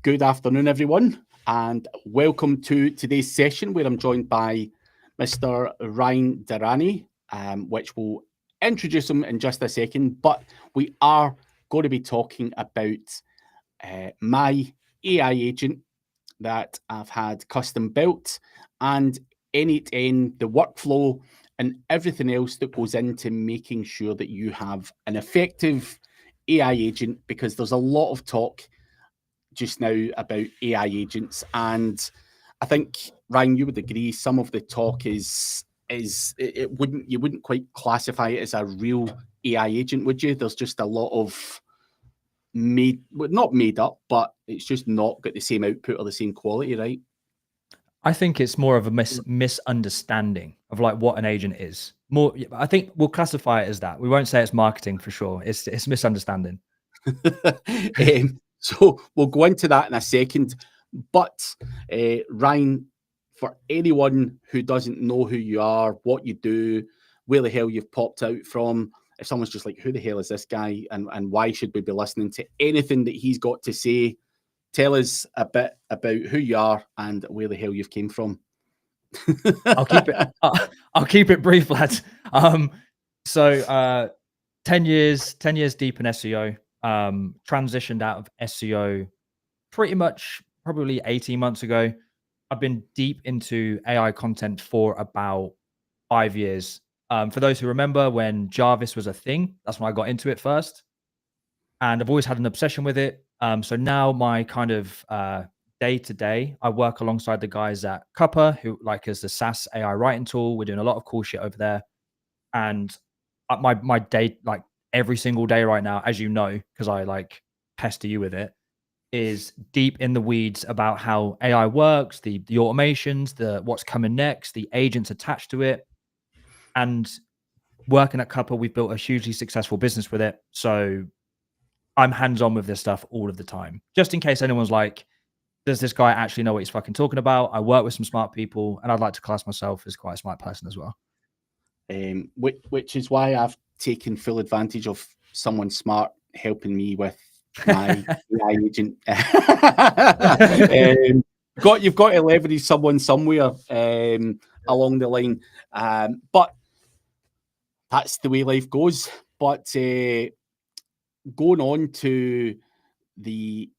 Good afternoon, everyone, and welcome to today's session where I'm joined by Mr. Ryan Durrani, which we'll introduce him in just a second. But we are going to be talking about my AI agent that I've had custom built and N8N, the workflow, and everything else that goes into making sure that you have an effective AI agent, because there's a lot of talk just now about AI agents, and I think Ryan, you would agree some of the talk is it wouldn't you wouldn't quite classify it as a real AI agent, would you? There's just a lot of not made up, but it's just not got the same output or the same quality, right? I think it's more of a misunderstanding of like what an agent is. I think we'll classify it as that. We won't say it's marketing for sure. It's misunderstanding. So we'll go into that in a second. But Ryan, for anyone who doesn't know who you are, what you do, where the hell you've popped out from, if someone's just like, who the hell is this guy, and why should we be listening to anything that he's got to say, tell us a bit about who you are and where the hell you've came from. I'll keep it brief, lads. So 10 years deep in SEO. Transitioned out of SEO pretty much probably 18 months ago. I've been deep into AI content for about 5 years. For those who remember when Jarvis was a thing, that's when I got into it first. And I've always had an obsession with it. So now my kind of day to day, I work alongside the guys at Cuppa, who like is the SaaS AI writing tool. We're doing a lot of cool shit over there. And my day, like every single day right now, as you know, because I like pester you with it, is deep in the weeds about how AI works, the automations, the what's coming next, the agents attached to it. And working at Cuppa, we've built a hugely successful business with it. So I'm hands-on with this stuff all of the time. Just in case anyone's like, does this guy actually know what he's fucking talking about? I work with some smart people, and I'd like to class myself as quite a smart person as well. Which is why I've taken full advantage of someone smart helping me with my AI agent. You've got to leverage someone somewhere along the line, but that's the way life goes. But going on to the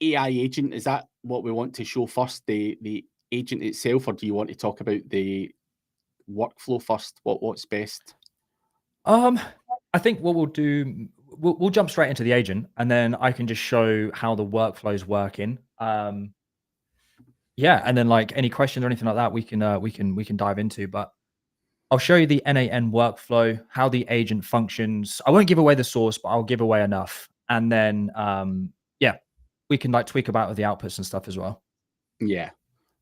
AI agent, is that what we want to show first, the agent itself, or do you want to talk about the workflow first? What's best? I think what we'll do, we'll jump straight into the agent, and then I can just show how the workflow's working. Yeah, and then like any questions or anything like that, we can dive into. But I'll show you the N8N workflow, how the agent functions. I won't give away the source, but I'll give away enough, and then yeah, we can like tweak about with the outputs and stuff as well. Yeah,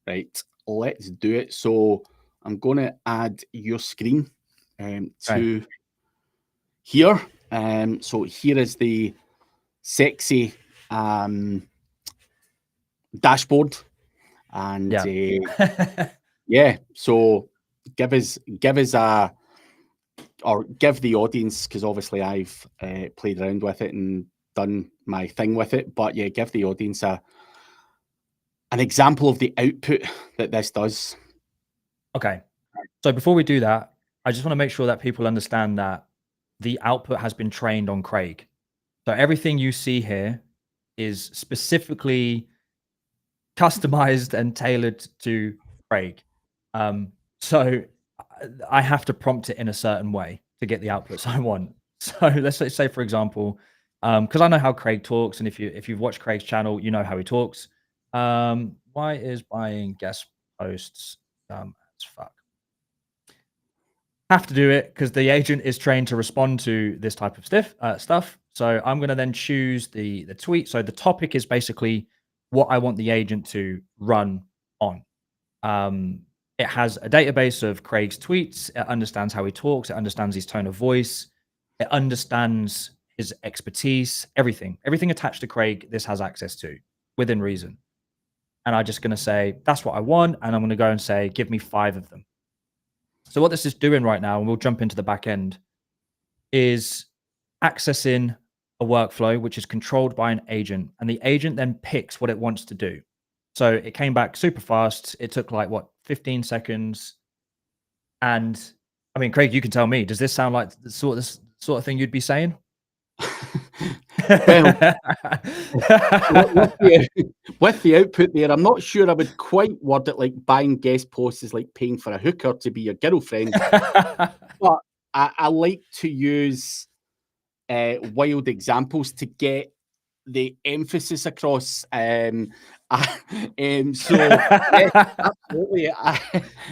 right. Let's do it. So I'm going to add your screen to here. So here is the sexy dashboard, and yeah. So give the audience, because obviously I've played around with it and done my thing with it, but yeah, give the audience an example of the output that this does. Okay. So before we do that, I just want to make sure that people understand that the output has been trained on Craig. So everything you see here is specifically customized and tailored to Craig. So I have to prompt it in a certain way to get the outputs I want. So let's say, for example, because I know how Craig talks, and if you've watched Craig's channel, you know how he talks. Why is buying guest posts as fuck? Have to do it because the agent is trained to respond to this type of stuff. So I'm going to then choose the tweet. So the topic is basically what I want the agent to run on. It has a database of Craig's tweets. It understands how he talks. It understands his tone of voice. It understands his expertise, everything attached to Craig, this has access to within reason. And I'm just going to say, that's what I want. And I'm going to go and say, give me 5 of them. So what this is doing right now, and we'll jump into the back end, is accessing a workflow which is controlled by an agent, and the agent then picks what it wants to do. So it came back super fast. It took like what, 15 seconds. And I mean, Craig, you can tell me, does this sound like the sort of thing you'd be saying? Well, with the output there, I'm not sure I would quite word it like buying guest posts is like paying for a hooker to be your girlfriend. But I like to use wild examples to get the emphasis across. So yeah, absolutely.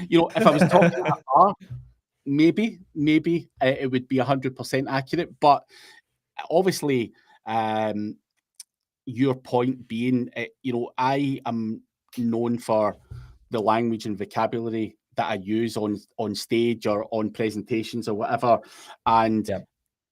If I was talking at a bar, maybe it would be 100% accurate. But obviously, your point being, I am known for the language and vocabulary that I use on stage or on presentations or whatever, and Yeah.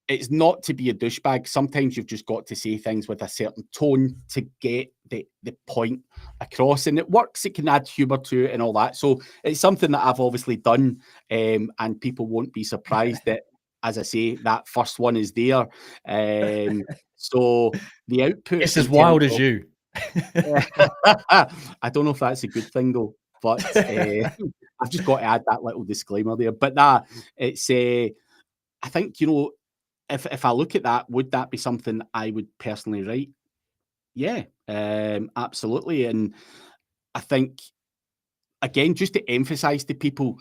it's not to be a douchebag. Sometimes you've just got to say things with a certain tone to get the point across, and it works. It can add humor to it and all that. So it's something that I've obviously done, and people won't be surprised that, as I say, that first one is there. So the output It's in as wild terms as of, you. I don't know if that's a good thing though, but I've just got to add that little disclaimer there. But nah, it's I think, if I look at that, would that be something I would personally write? Yeah, absolutely. And I think, again, just to emphasize to people,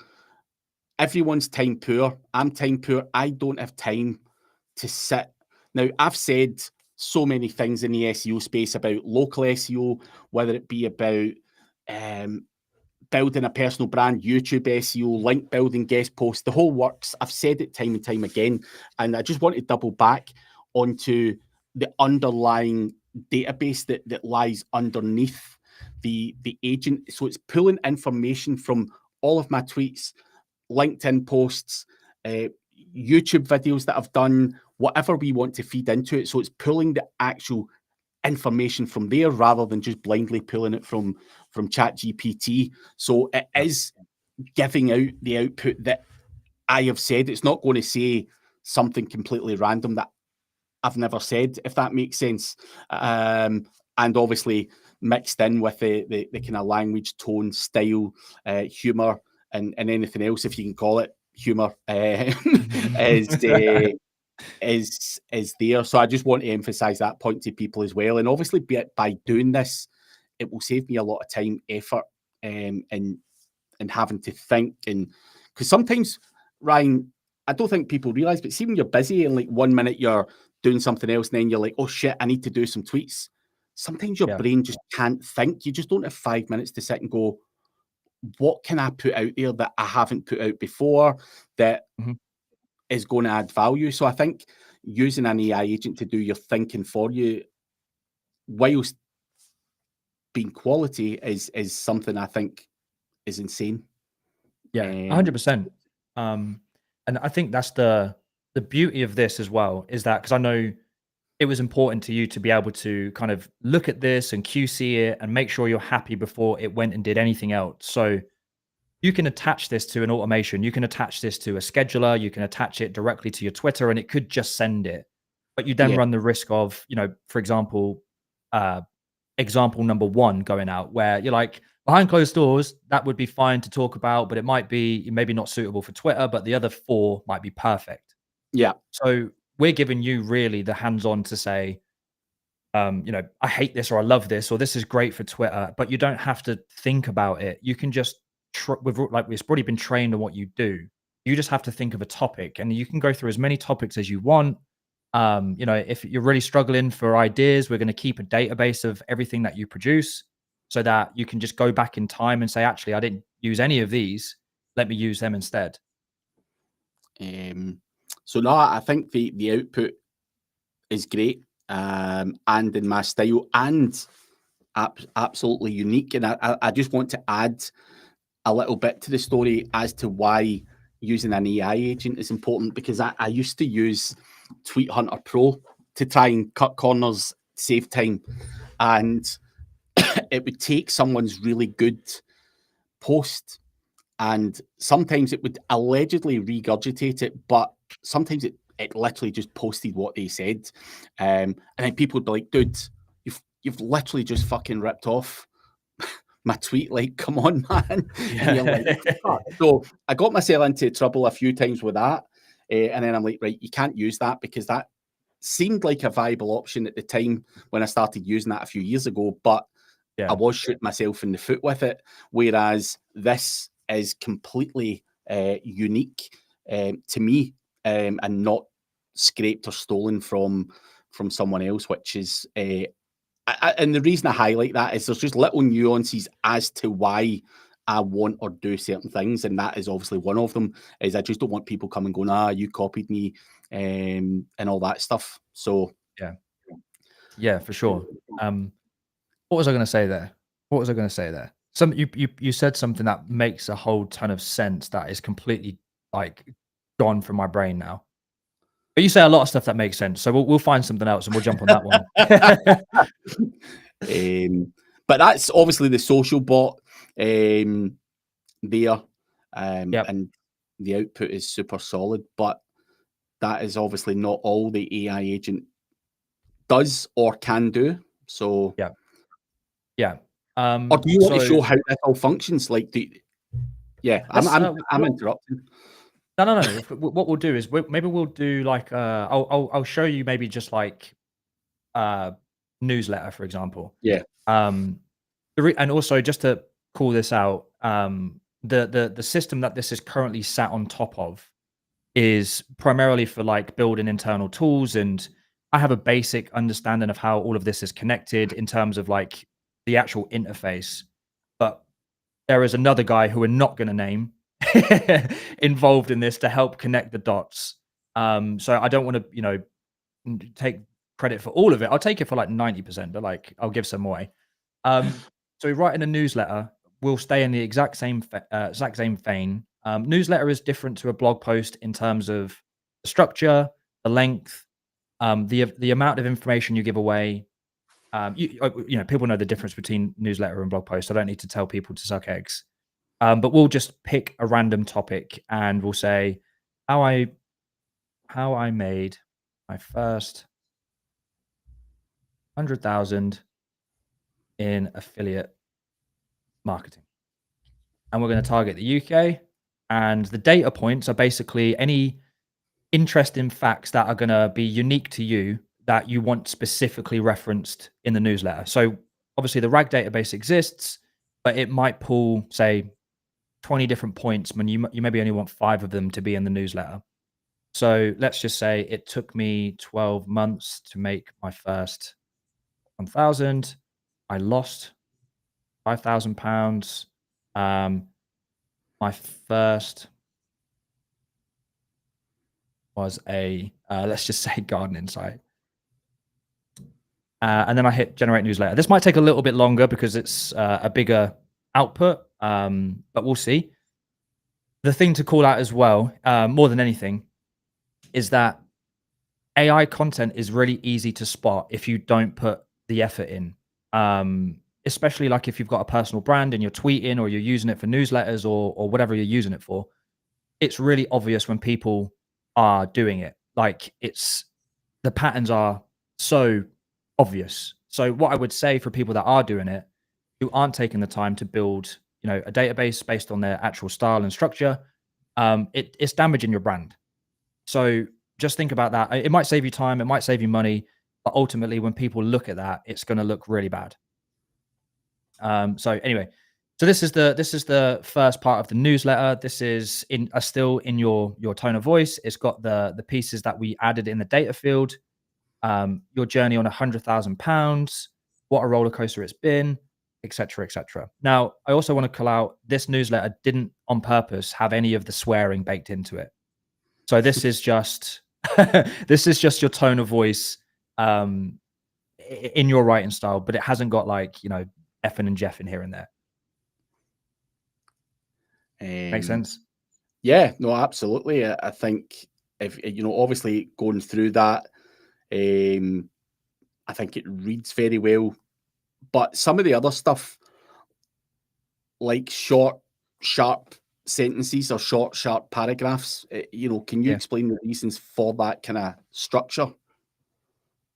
everyone's time poor. I'm time poor. I don't have time to sit. Now, I've said so many things in the SEO space about local SEO, whether it be about building a personal brand, YouTube SEO, link building, guest posts, the whole works. I've said it time and time again. And I just want to double back onto the underlying database that lies underneath the agent. So it's pulling information from all of my tweets, LinkedIn posts, YouTube videos that I've done, whatever we want to feed into it. So it's pulling the actual information from there rather than just blindly pulling it from ChatGPT. So it is giving out the output that I have said. It's not going to say something completely random that I've never said, if that makes sense. And obviously mixed in with the kind of language, tone, style, humor, and anything else, if you can call it humor, is there. So I just want to emphasize that point to people as well. And obviously by doing this, it will save me a lot of time, effort, and having to think. And because sometimes, Ryan, I don't think people realize, but see when you're busy and like 1 minute you're doing something else, and then you're like, oh shit, I need to do some tweets. Sometimes your Yeah. brain just can't think. You just don't have 5 minutes to sit and go, what can I put out there that I haven't put out before that Mhm. is going to add value? So I think using an AI agent to do your thinking for you, whilst being quality, is something I think is insane. Yeah, Um, 100%. And I think that's the beauty of this as well, is that because I know it was important to you to be able to kind of look at this and QC it and make sure you're happy before it went and did anything else. So you can attach this to an automation, you can attach this to a scheduler, you can attach it directly to your Twitter, and it could just send it. But you then yeah, run the risk of, for example, uh, example number one going out where you're like, behind closed doors, that would be fine to talk about, but it might be maybe not suitable for Twitter, but the other four might be perfect. yeah, So we're giving you really the hands-on to say, I hate this or I love this or this is great for Twitter, but you don't have to think about it. You can just it's already been trained on what you do. You just have to think of a topic, and you can go through as many topics as you want. If you're really struggling for ideas, we're going to keep a database of everything that you produce so that you can just go back in time and say, actually, I didn't use any of these. Let me use them instead. So no, I think the output is great, and in my style, and absolutely unique. And I just want to add a little bit to the story as to why using an AI agent is important, because I used to use Tweet Hunter Pro to try and cut corners, save time, and it would take someone's really good post, and sometimes it would allegedly regurgitate it, but sometimes it literally just posted what they said. And then people would be like, dude, you've literally just fucking ripped off my tweet. Like, come on, man. And you're like, fuck. So I got myself into trouble a few times with that. And then I'm like, right, you can't use that, because that seemed like a viable option at the time when I started using that a few years ago, but I was shooting myself in the foot with it. Whereas this is completely unique to me, and not scraped or stolen from someone else, which is and the reason I highlight that is there's just little nuances as to why I want or do certain things, and that is obviously one of them. Is I just don't want people coming going, you copied me, and all that stuff. So yeah, for sure. What was I going to say there? You said something that makes a whole ton of sense that is completely like gone from my brain now. But you say a lot of stuff that makes sense, so we'll find something else and we'll jump on that one. But that's obviously the social bot there, and the output is super solid. But that is obviously not all the AI agent does or can do. So yeah. Or do you want to show how that all functions? Like, I'm interrupting. No. What we'll do is maybe we'll do like I'll show you maybe just like newsletter, for example. Yeah. And also just to call this out, the system that this is currently sat on top of is primarily for like building internal tools, and I have a basic understanding of how all of this is connected in terms of like the actual interface. But there is another guy who we're not going to name involved in this to help connect the dots. So I don't want to, take credit for all of it. I'll take it for like 90%, but like I'll give some away. So we write in a newsletter. We'll stay in the exact same vein. Newsletter is different to a blog post in terms of the structure, the length, the amount of information you give away. People know the difference between newsletter and blog post. I don't need to tell people to suck eggs. But we'll just pick a random topic and we'll say how I made my first 100,000 in affiliate marketing. And we're going to target the UK. And the data points are basically any interesting facts that are going to be unique to you that you want specifically referenced in the newsletter. So obviously the RAG database exists, but it might pull, say, 20 different points when you maybe only want 5 of them to be in the newsletter. So let's just say it took me 12 months to make my first 1,000. I lost £5,000. My first was a let's just say gardening site. And then I hit generate newsletter. This might take a little bit longer because it's a bigger output, but we'll see. The thing to call out as well, more than anything, is that AI content is really easy to spot if you don't put the effort in. Especially like if you've got a personal brand and you're tweeting or you're using it for newsletters or whatever you're using it for. It's really obvious when people are doing it. Like the patterns are so obvious. So what I would say for people that are doing it, who aren't taking the time to build, a database based on their actual style and structure, it's damaging your brand. So just think about that. It might save you time, it might save you money, but ultimately when people look at that, it's going to look really bad. So anyway, so this is the first part of the newsletter. This is still in your tone of voice. It's got the pieces that we added in the data field. Your journey on £100,000, what a roller coaster it's been, etc., etc. Now, I also want to call out this newsletter didn't on purpose have any of the swearing baked into it. So this is just your tone of voice in your writing style, but it hasn't got like effing and jeffing here and there. Makes sense? Yeah, no, absolutely. I think if obviously going through that, I think it reads very well. But some of the other stuff, like short, sharp sentences or short, sharp paragraphs. Can you explain the reasons for that kind of structure?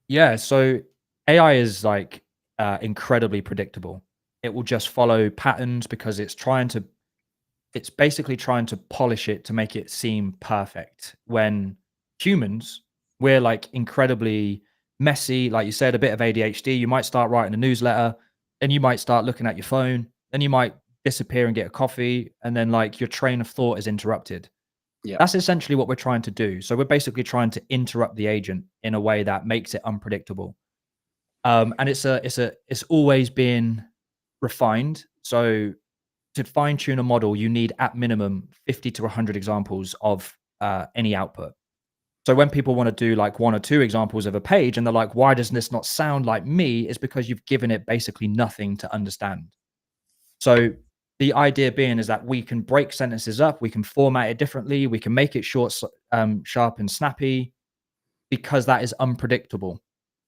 Yeah, so AI is like incredibly predictable. It will just follow patterns because it's basically trying to polish it to make it seem perfect. When humans, we're like incredibly messy, like you said, a bit of ADHD. You might start writing a newsletter, and you might start looking at your phone, then you might disappear and get a coffee, and then like your train of thought is interrupted. Yeah. That's essentially what we're trying to do. So we're basically trying to interrupt the agent in a way that makes it unpredictable. And it's always been refined. So to fine tune a model, you need at minimum 50 to 100 examples of any output. So when people want to do like one or two examples of a page and they're like, why does this not sound like me? It's because you've given it basically nothing to understand. So the idea being is that we can break sentences up, we can format it differently, we can make it short, sharp, and snappy because that is unpredictable.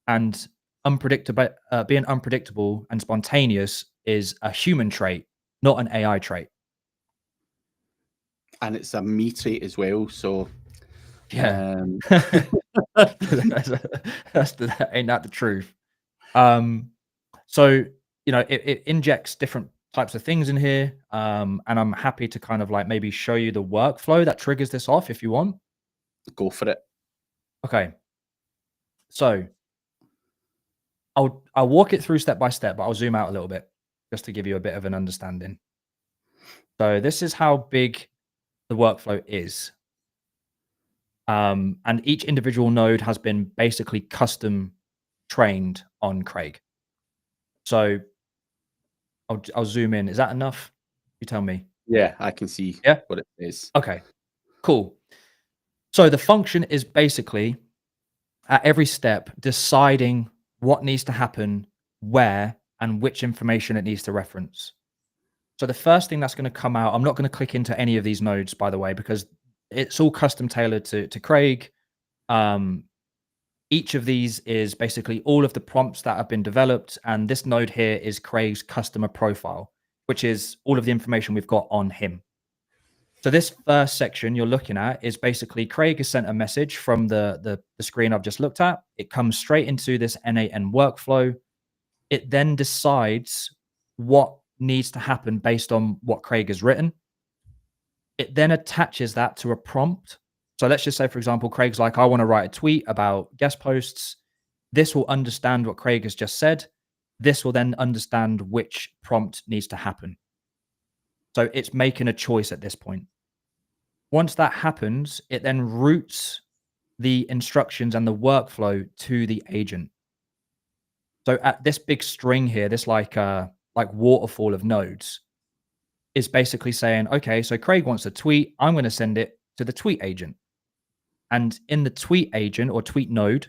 And unpredictable, being unpredictable and spontaneous is a human trait, not an AI trait. And it's a me trait as well. So Yeah, ain't that the truth? So it injects different types of things in here, and I'm happy to kind of like maybe show you the workflow that triggers this off if you want. Go for it. Okay, so I'll walk it through step by step, but I'll zoom out a little bit just to give you a bit of an understanding. So this is how big the workflow is. And each individual node has been basically custom trained on Craig. So I'll zoom in. Is that enough? You tell me. Yeah, I can see what it is. Okay, cool. So the function is basically at every step deciding what needs to happen, where, and which information it needs to reference. So the first thing that's going to come out, I'm not going to click into any of these nodes, by the way, because it's all custom tailored to Craig. Each of these is basically all of the prompts that have been developed. And this node here is Craig's customer profile, which is all of the information we've got on him. So this first section you're looking at is basically Craig has sent a message from the screen I've just looked at. It comes straight into this N8N workflow. It then decides what needs to happen based on what Craig has written. It then attaches that to a prompt. So let's just say, for example, Craig's like, I want to write a tweet about guest posts. This will understand what Craig has just said. This will then understand which prompt needs to happen. So it's making a choice at this point. Once that happens, it then routes the instructions and the workflow to the agent. So at this big string here, this like waterfall of nodes is basically saying, okay, so Craig wants a tweet. I'm going to send it to the tweet agent. And in the tweet agent or tweet node,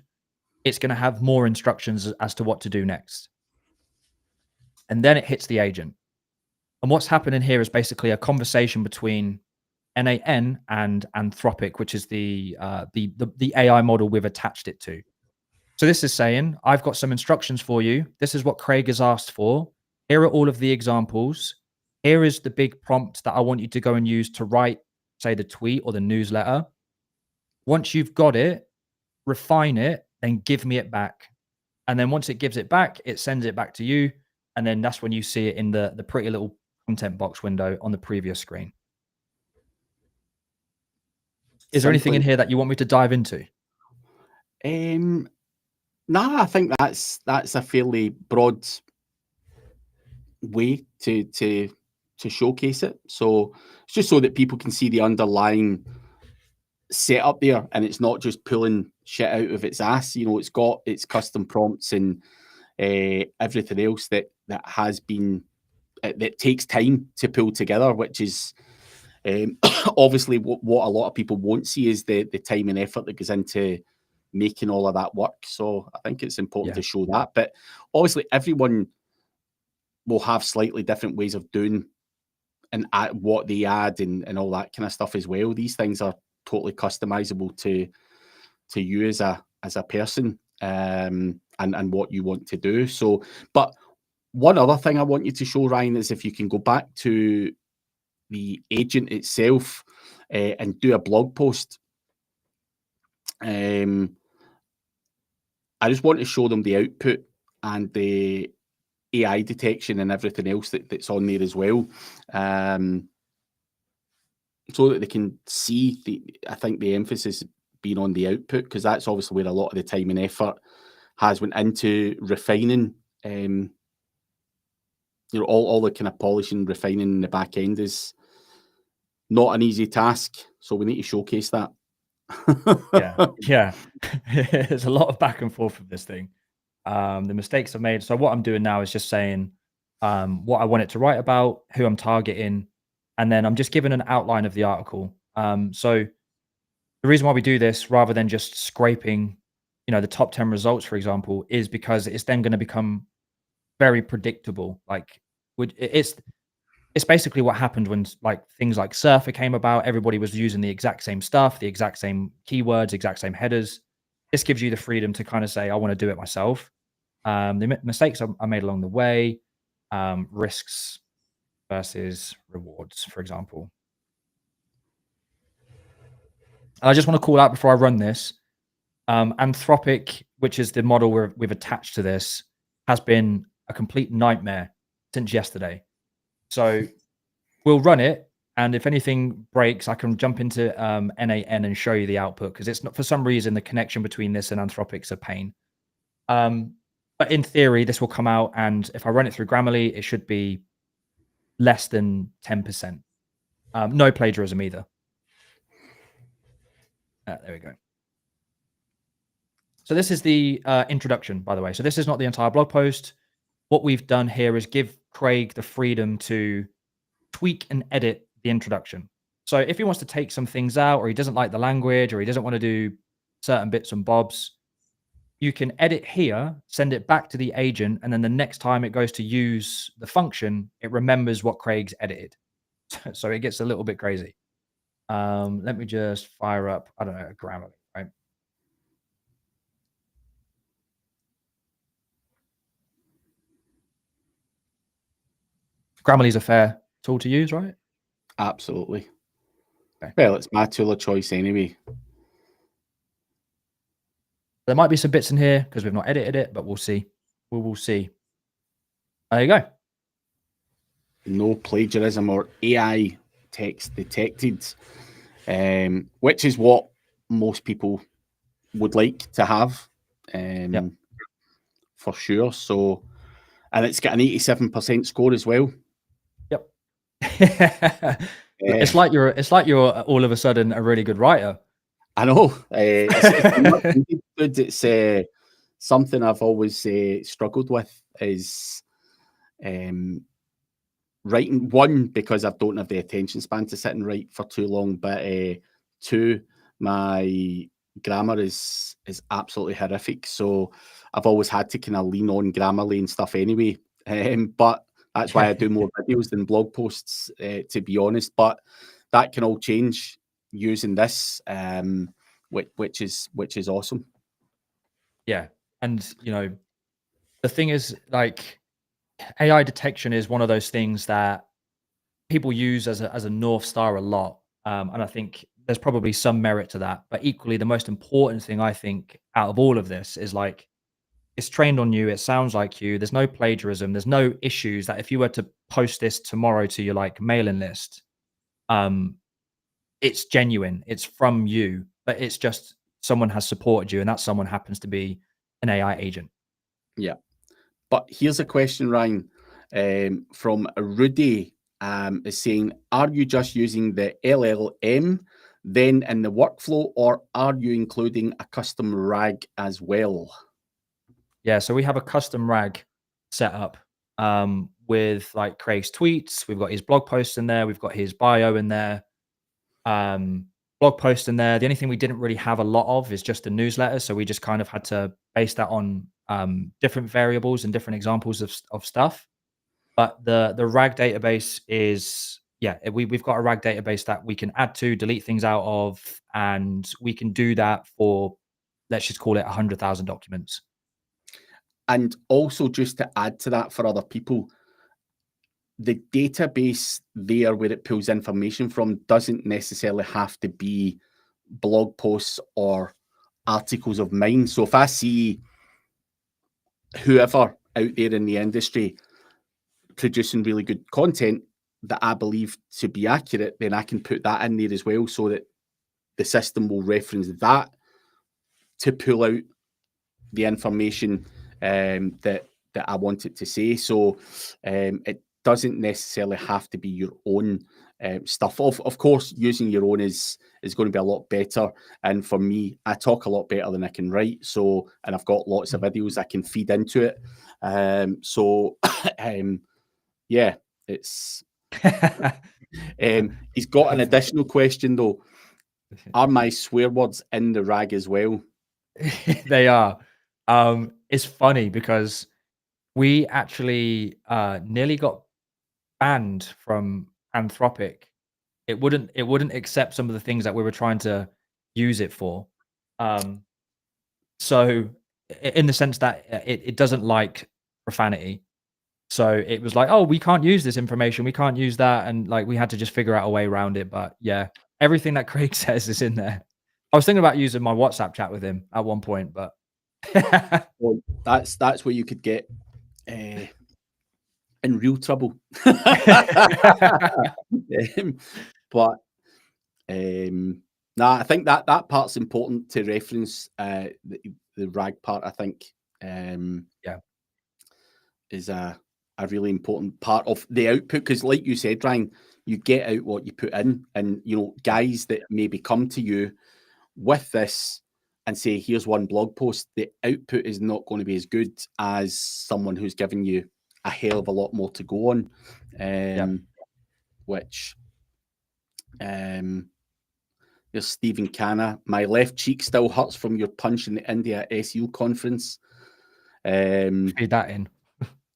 it's going to have more instructions as to what to do next. And then it hits the agent. And what's happening here is basically a conversation between N8N and Anthropic, which is the AI model we've attached it to. So this is saying, I've got some instructions for you. This is what Craig has asked for. Here are all of the examples. Here is the big prompt that I want you to go and use to write, say, the tweet or the newsletter. Once you've got it, refine it, then give me it back. And then once it gives it back, it sends it back to you. And then that's when you see it in the pretty little content box window on the previous screen. Is there anything in here that you want me to dive into? Nah, I think that's a fairly broad way to showcase it. So it's just so that people can see the underlying setup there, and it's not just pulling shit out of its ass. It's got its custom prompts and everything else that has been that takes time to pull together, which is obviously what a lot of people won't see is the time and effort that goes into making all of that work. So I think it's important to show that. But obviously everyone will have slightly different ways of doing and what they add and all that kind of stuff as well. These things are totally customizable to you as a person, and what you want to do. So, but one other thing I want you to show, Ryan, is if you can go back to the agent itself and do a blog post. I just want to show them the output and the AI detection and everything else that's on there as well, so that they can see I think the emphasis being on the output, because that's obviously where a lot of the time and effort has went into refining. All the kind of polishing, refining in the back end is not an easy task. So we need to showcase that. Yeah. There's a lot of back and forth with this thing. The mistakes I've made. So what I'm doing now is just saying what I want it to write about, who I'm targeting, and then I'm just giving an outline of the article. So the reason why we do this rather than just scraping, the top 10 results, for example, is because it's then going to become very predictable. Like it's basically what happened when things like Surfer came about. Everybody was using the exact same stuff, the exact same keywords, exact same headers. This gives you the freedom to kind of say, I want to do it myself. The mistakes I made along the way, risks versus rewards, for example. I just want to call out before I run this, Anthropic, which is the model we've attached to this, has been a complete nightmare since yesterday. So we'll run it, and if anything breaks, I can jump into N8N and show you the output, because it's not, for some reason, the connection between this and Anthropic's a pain. But in theory, this will come out, and if I run it through Grammarly, it should be less than 10%. No plagiarism either. There we go. So this is the introduction, by the way. So this is not the entire blog post. What we've done here is give Craig the freedom to tweak and edit the introduction. So if he wants to take some things out, or he doesn't like the language, or he doesn't want to do certain bits and bobs, you can edit here, send it back to the agent, and then the next time it goes to use the function, it remembers what Craig's edited. So it gets a little bit crazy. Let me just fire up, I don't know, Grammarly, right? Grammarly's a fair tool to use, right? Absolutely. Okay. Well, it's my tool of choice anyway. There might be some bits in here because we've not edited it, but we'll see. We will see. There you go. No plagiarism or AI text detected, which is what most people would like to have, for sure. So, and it's got an 87% score as well. Yep. It's like you're all of a sudden a really good writer. I know. It's something I've always struggled with is writing. One, because I don't have the attention span to sit and write for too long, but two, my grammar is absolutely horrific. So I've always had to kind of lean on Grammarly and stuff anyway. But that's why I do more videos than blog posts, to be honest. But that can all change using this, which is awesome. Yeah, and the thing is, like, AI detection is one of those things that people use as a North Star a lot, and I think there's probably some merit to that. But equally, the most important thing I think out of all of this is, like, it's trained on you. It sounds like you. There's no plagiarism. There's no issues that if you were to post this tomorrow to your mailing list, it's genuine. It's from you, but it's just someone has supported you, and that someone happens to be an AI agent. Yeah. But here's a question, Ryan, from Rudy, is saying, are you just using the LLM then in the workflow, or are you including a custom RAG as well? Yeah, so we have a custom RAG set up with Craig's tweets. We've got his blog posts in there. We've got his bio in there. Blog post in there. The only thing we didn't really have a lot of is just the newsletter. So we just kind of had to base that on different variables and different examples of stuff. But the RAG database is, we've got a RAG database that we can add to, delete things out of, and we can do that for, let's just call it 100,000 documents. And also, just to add to that for other people, the database there where it pulls information from doesn't necessarily have to be blog posts or articles of mine. So if I see whoever out there in the industry producing really good content that I believe to be accurate, then I can put that in there as well, so that the system will reference that to pull out the information that I want it to say. So it doesn't necessarily have to be your own stuff. Of course, using your own is going to be a lot better. And for me, I talk a lot better than I can write. So, and I've got lots of videos I can feed into it. Yeah, it's. He's got an additional question though. Are my swear words in the rag as well? They are. It's funny because we actually nearly got banned from Anthropic. It wouldn't accept some of the things that we were trying to use it for. So in the sense that it doesn't like profanity. So it was like, oh, we can't use this information. We can't use that. And like, we had to just figure out a way around it. But yeah, everything that Craig says is in there. I was thinking about using my WhatsApp chat with him at one point, but well, that's where you could get in real trouble. But I think that part's important to reference. The rag part, I think, is a really important part of the output, because, like you said, Ryan, you get out what you put in, and guys that maybe come to you with this and say, here's one blog post, the output is not going to be as good as someone who's giving you a hell of a lot more to go on. Which there's Stephen Canna. My left cheek still hurts from your punch in the India SEO conference. Feed that in.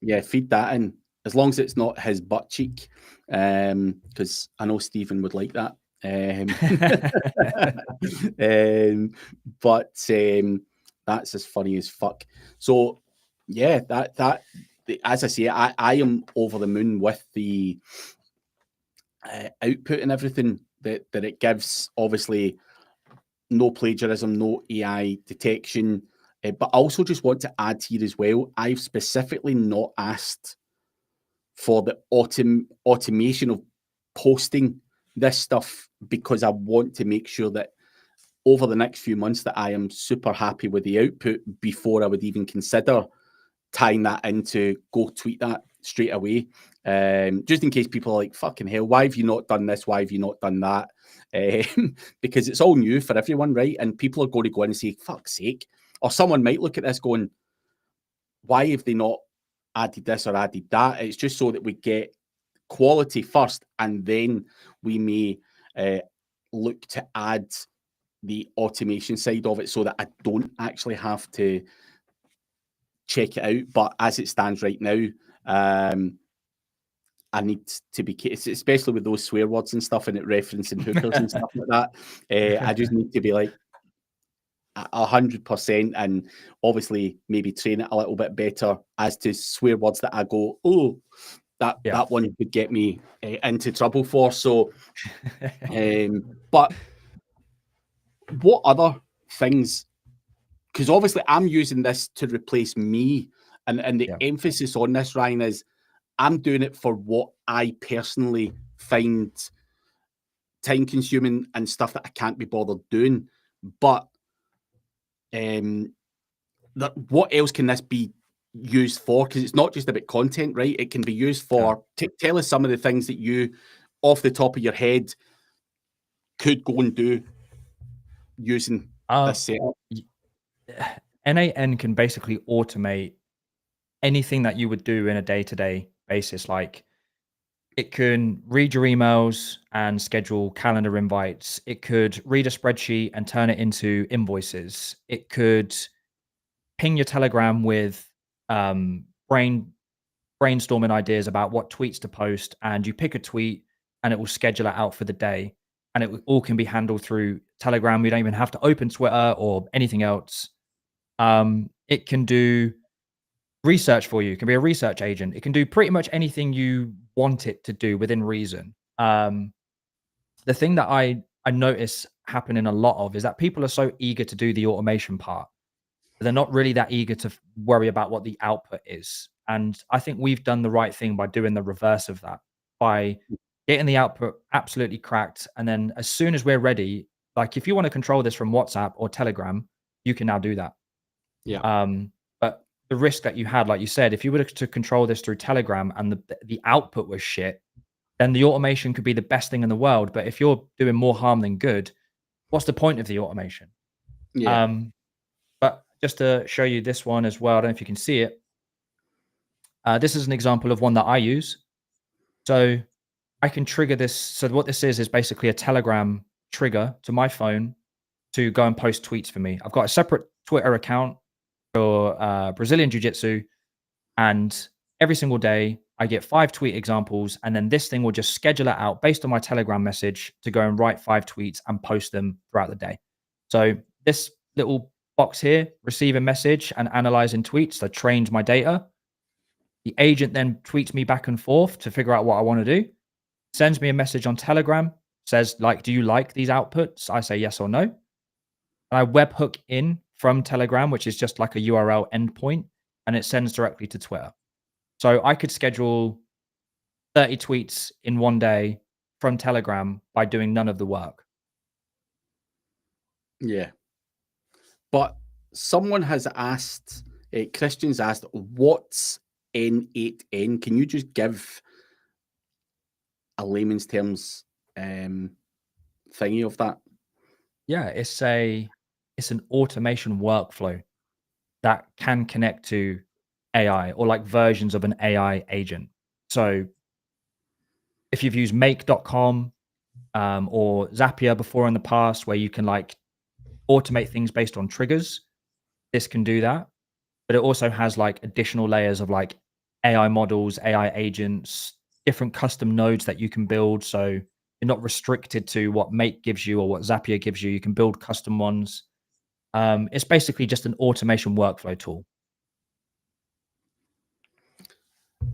Yeah, feed that in. As long as it's not his butt cheek, because I know Stephen would like that. But that's as funny as fuck. So yeah, that as I say, I am over the moon with the output and everything that it gives. Obviously, no plagiarism, no AI detection, but I also just want to add here as well, I've specifically not asked for the automation of posting this stuff, because I want to make sure that over the next few months that I am super happy with the output before I would even consider tying that into go tweet that straight away. Just in case people are like, fucking hell, why have you not done this? Why have you not done that? Because it's all new for everyone, right? And people are going to go in and say, fuck's sake. Or someone might look at this going, why have they not added this or added that? It's just so that we get quality first, and then we may look to add the automation side of it, so that I don't actually have to check it out. But as it stands right now, I need to be, especially with those swear words and stuff, and it referencing hookers and stuff like that. I just need to be like 100%, and obviously maybe train it a little bit better as to swear words that I go, oh, that one could get me into trouble for. So, but what other things? Because obviously I'm using this to replace me, and the emphasis on this, Ryan, is I'm doing it for what I personally find time consuming and stuff that I can't be bothered doing. But what else can this be used for? Because it's not just about content, right? It can be used for, tell us some of the things that you, off the top of your head, could go and do using this setup. N8N can basically automate anything that you would do in a day-to-day basis. Like, it can read your emails and schedule calendar invites. It could read a spreadsheet and turn it into invoices. It could ping your Telegram with brainstorming ideas about what tweets to post, and you pick a tweet and it will schedule it out for the day, and it all can be handled through Telegram. We don't even have to open Twitter or anything else. It can do research for you. It can be a research agent. It can do pretty much anything you want it to do within reason. The thing that I notice happening a lot of is that people are so eager to do the automation part. They're not really that eager to worry about what the output is. And I think we've done the right thing by doing the reverse of that, by getting the output absolutely cracked. And then as soon as we're ready, like if you want to control this from WhatsApp or Telegram, you can now do that. Yeah. But the risk that you had, like you said, if you were to control this through Telegram and the output was shit, then the automation could be the best thing in the world. But if you're doing more harm than good, what's the point of the automation? Yeah. But just to show you this one as well, I don't know if you can see it. This is an example of one that I use. So I can trigger this. So what this is basically a Telegram trigger to my phone to go and post tweets for me. I've got a separate Twitter account for Brazilian Jiu-Jitsu, and every single day I get 5 tweet examples, and then this thing will just schedule it out based on my Telegram message to go and write 5 tweets and post them throughout the day. So this little box here, receive a message and analyzing tweets, that trains my data. The agent then tweets me back and forth to figure out what I want to do, sends me a message on Telegram, says like, do you like these outputs? I say yes or no. And I webhook in from Telegram, which is just like a URL endpoint, and it sends directly to Twitter. So I could schedule 30 tweets in one day from Telegram by doing none of the work. Yeah. But someone has asked, Christian's asked, what's N8N? Can you just give a layman's terms thingy of that? Yeah, it's an automation workflow that can connect to AI or like versions of an AI agent. So if you've used make.com or Zapier before in the past, where you can like automate things based on triggers, this can do that. But it also has like additional layers of like AI models, AI agents, different custom nodes that you can build. So you're not restricted to what Make gives you or what Zapier gives you. You can build custom ones. It's basically just an automation workflow tool.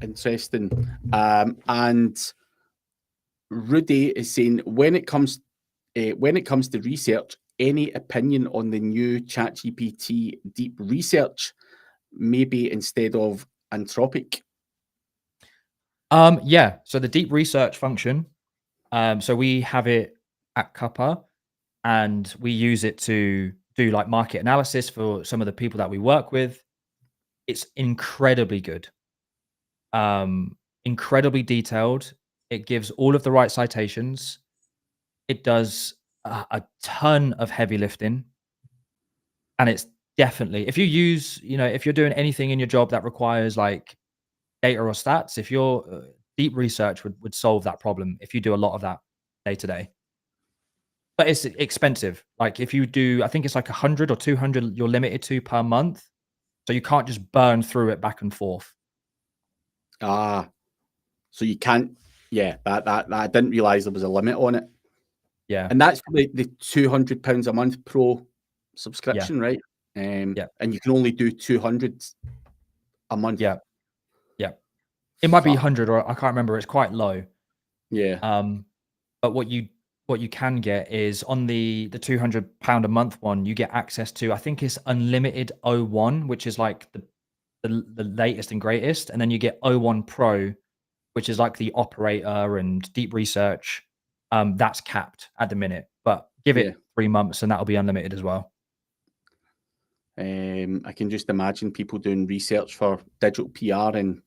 Interesting. And Rudy is saying, when it comes to research, any opinion on the new ChatGPT deep research, maybe instead of Anthropic? Yeah. So the deep research function. So we have it at Kappa, and we use it to do like market analysis for some of the people that we work with. It's incredibly good. Incredibly detailed. It gives all of the right citations. It does a ton of heavy lifting. And it's definitely, if you use, if you're doing anything in your job that requires like data or stats, if your deep research would solve that problem if you do a lot of that day to day. But it's expensive. Like if you do, I think it's like 100 or 200 you're limited to per month. So you can't just burn through it back and forth. So you can't, that I didn't realize there was a limit on it. Yeah. And that's for the £200 a month pro subscription, right? Yeah. And you can only do 200 a month. Yeah. Yeah. It might be 100, or I can't remember. It's quite low. Yeah. But what you can get is on the £200 a month one, you get access to, I think it's unlimited O1, which is like the latest and greatest, and then you get O1 Pro, which is like the operator and deep research. That's capped at the minute, but give it 3 months and that'll be unlimited as well. I can just imagine people doing research for digital PR and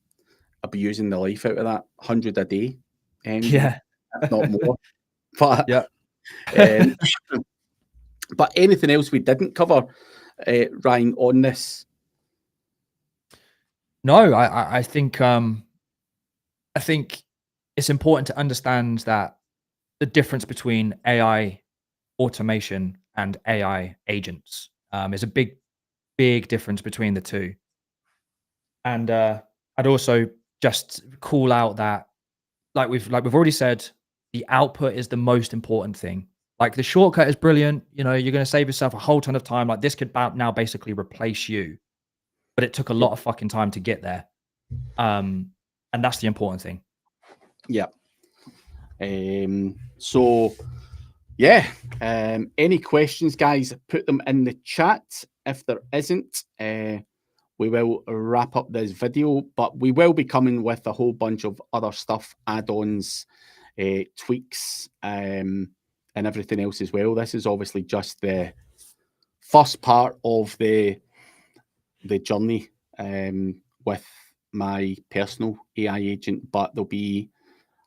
I'll be using the life out of that. 100 a day. Yeah. If not more. But, yeah. But anything else we didn't cover, Ryan, on this? No, I think it's important to understand that the difference between AI automation and AI agents is a big difference between the two. And I'd also just call out that, like we've already said, the output is the most important thing. Like the shortcut is brilliant. You're going to save yourself a whole ton of time. Like this could now basically replace you, but it took a lot of fucking time to get there. And that's the important thing. Yeah. So yeah, any questions, guys, put them in the chat. If there isn't, we will wrap up this video, but we will be coming with a whole bunch of other stuff, add-ons, tweaks, and everything else as well. This is obviously just the first part of the journey with my personal AI agent, but there'll be,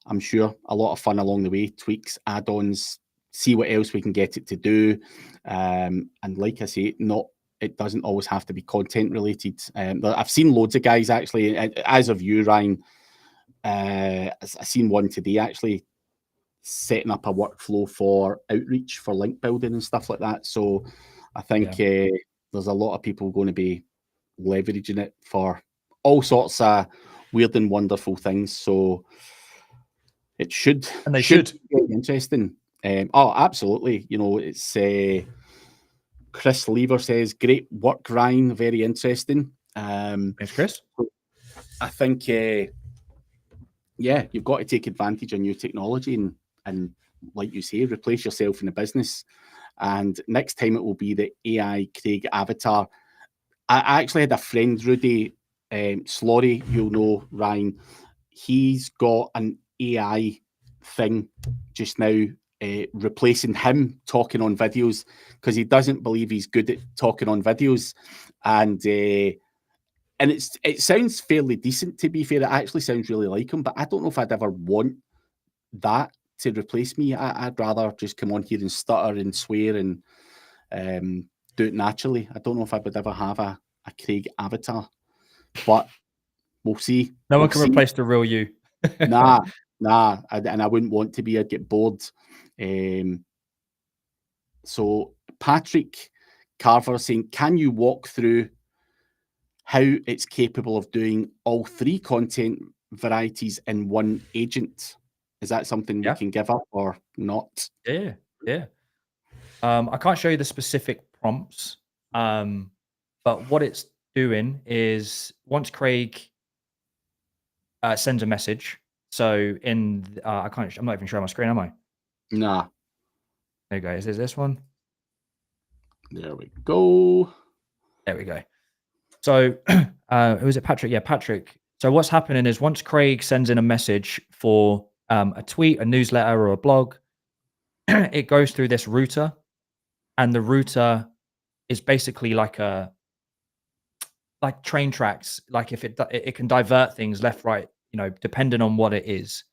I'm sure, a lot of fun along the way, tweaks, add-ons, see what else we can get it to do. And like I say, it doesn't always have to be content related. I've seen loads of guys actually, as of you, Ryan, I seen one today actually setting up a workflow for outreach for link building and stuff like that. So I think there's a lot of people going to be leveraging it for all sorts of weird and wonderful things. So it should, and they should be interesting. Oh, absolutely. You know, it's Chris Lever says, great work, Ryan. Very interesting. Thanks, Chris. I think, yeah, you've got to take advantage of new technology and like you say, replace yourself in the business. And next time it will be the AI Craig avatar. I actually had a friend, Rudy Slorry, you'll know, Ryan. He's got an AI thing just now replacing him talking on videos because he doesn't believe he's good at talking on videos. And it sounds fairly decent, to be fair. It actually sounds really like him, but I don't know if I'd ever want that to replace me. I'd rather just come on here and stutter and swear and do it naturally. I don't know if I would ever have a Craig avatar, but we'll see. No one We'll can see. replace the real you. Nah, and I wouldn't want to be. I'd get bored. So Patrick Carver saying, can you walk through how it's capable of doing all three content varieties in one agent? Is that something we can give up or not? Yeah. I can't show you the specific prompts, but what it's doing is once Craig sends a message. So in I'm not even showing my screen, am I? Nah. There you go. Is this one? There we go. There we go. So who is it? Patrick. Yeah, Patrick. So what's happening is once Craig sends in a message for a tweet, a newsletter, or a blog, it goes through this router, and the router is basically like train tracks. Like if it can divert things left, right, depending on what it is.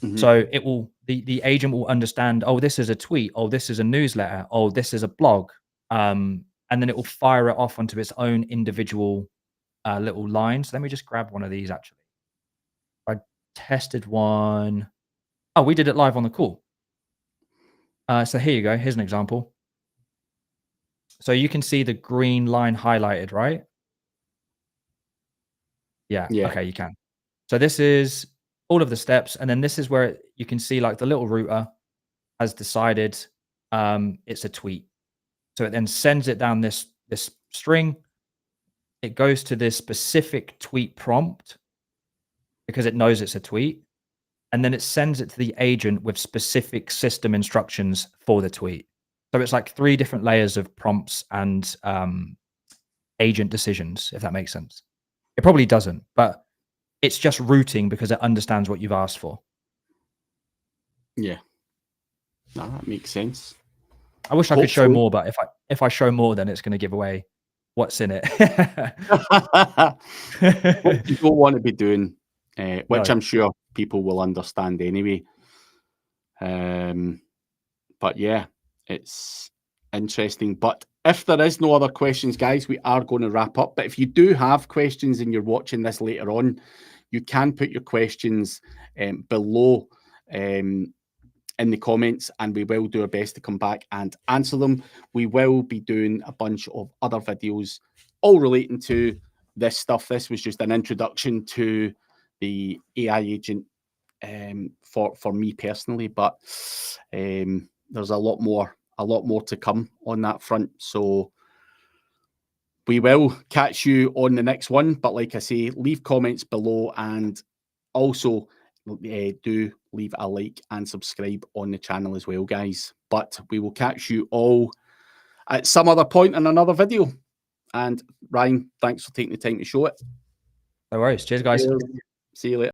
Mm-hmm. So it will the agent will understand, oh, this is a tweet, oh, this is a newsletter, oh, this is a blog. And then it will fire it off onto its own individual little lines. Let me just grab one of these actually. I tested one. Oh, we did it live on the call. So here you go. Here's an example. So you can see the green line highlighted, right? Yeah. Okay, you can. So this is all of the steps. And then this is where you can see like the little router has decided it's a tweet. So it then sends it down this string. It goes to this specific tweet prompt because it knows it's a tweet. And then it sends it to the agent with specific system instructions for the tweet. So it's like 3 different layers of prompts and agent decisions, if that makes sense. It probably doesn't, but it's just routing because it understands what you've asked for. Yeah. No, that makes sense. I wish I could show more, but if I show more, then it's going to give away what's in it. What you don't want to be doing, which I'm sure people will understand anyway. But yeah, it's interesting. But if there is no other questions, guys, we are going to wrap up. But if you do have questions and you're watching this later on, you can put your questions below in the comments, and we will do our best to come back and answer them. We will be doing a bunch of other videos all relating to this stuff. This was just an introduction to the AI agent for me personally, but there's a lot more to come on that front. So we will catch you on the next one. But like I say, leave comments below, and also do leave a like and subscribe on the channel as well, guys. But we will catch you all at some other point in another video. And Ryan, thanks for taking the time to show it. No worries. Cheers, guys. See you later.